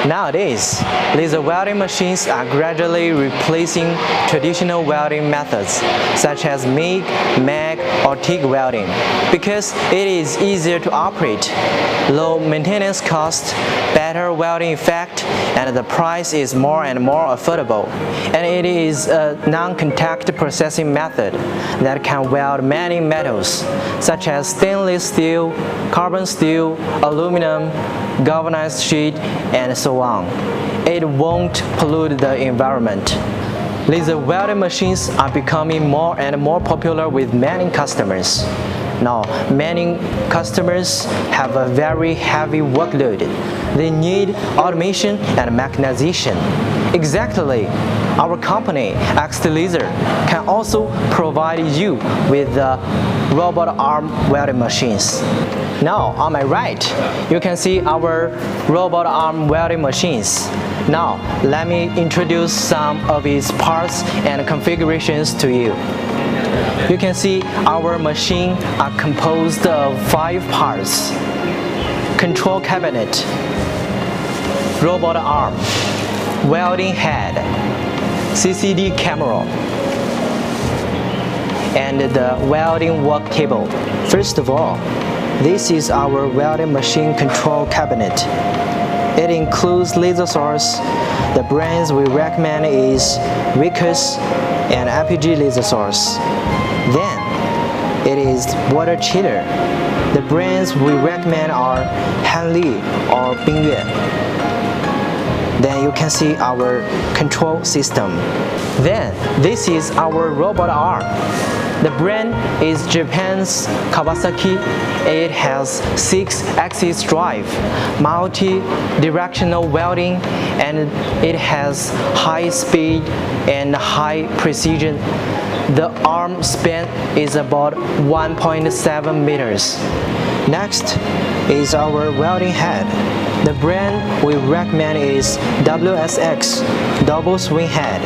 Nowadays, laser welding machines are gradually replacing traditional welding methods such as MIG, MAG, or TIG welding because it is easier to operate, low maintenance cost, better welding effect, and the price is more and more affordable. And it is a non-contact processing method that can weld many metals such as stainless steel, carbon steel, aluminum, galvanized sheet, and so on. It won't pollute the environment. Laser welding machines are becoming more and more popular with many customers. Now, many customers have a very heavy workload. They need automation and mechanization. Exactly, our company, XTLaser, can also provide you with the robot arm welding machines. Now, on my right, you can see our robot arm welding machines. Now, let me introduce some of its parts and configurations to you. You can see our machine are composed of 5 parts: control cabinet, robot arm, welding head, CCD camera, and the welding work table. First of all, this is our welding machine control cabinet. It includes laser source. The brands we recommend is Vicus and RPG laser source. Then, it is water chiller. The brands we recommend are Hanli or Bingyue. Then you can see our control system. Then, this is our robot arm. The brand is Japan's Kawasaki. It has 6-axis drive, multi-directional welding, and it has high speed and high precision. The arm span is about 1.7 meters. Next is our welding head. The brand we recommend is WSX, double swing head.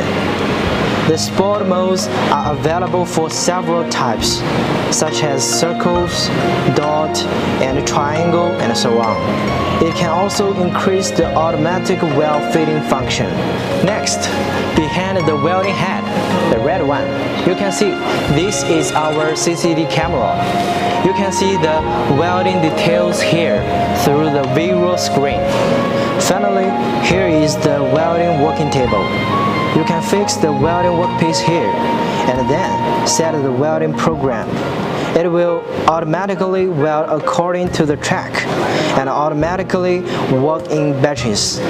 The sport modes are available for several types, such as circles, dot, and triangle, and so on. It can also increase the automatic weld fitting function. Next, behind the welding head, the red one, you can see this is our CCD camera. You can see the welding details here through the visual screen. Finally, here is the welding working table. You can fix the welding workpiece here and then set the welding program. It will automatically weld according to the track and automatically work in batches.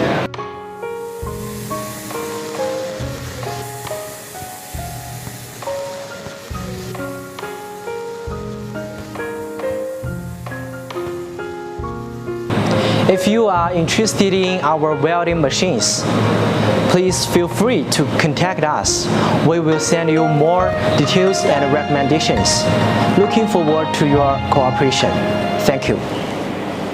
If you are interested in our welding machines, please feel free to contact us. We will send you more details and recommendations. Looking forward to your cooperation. Thank you.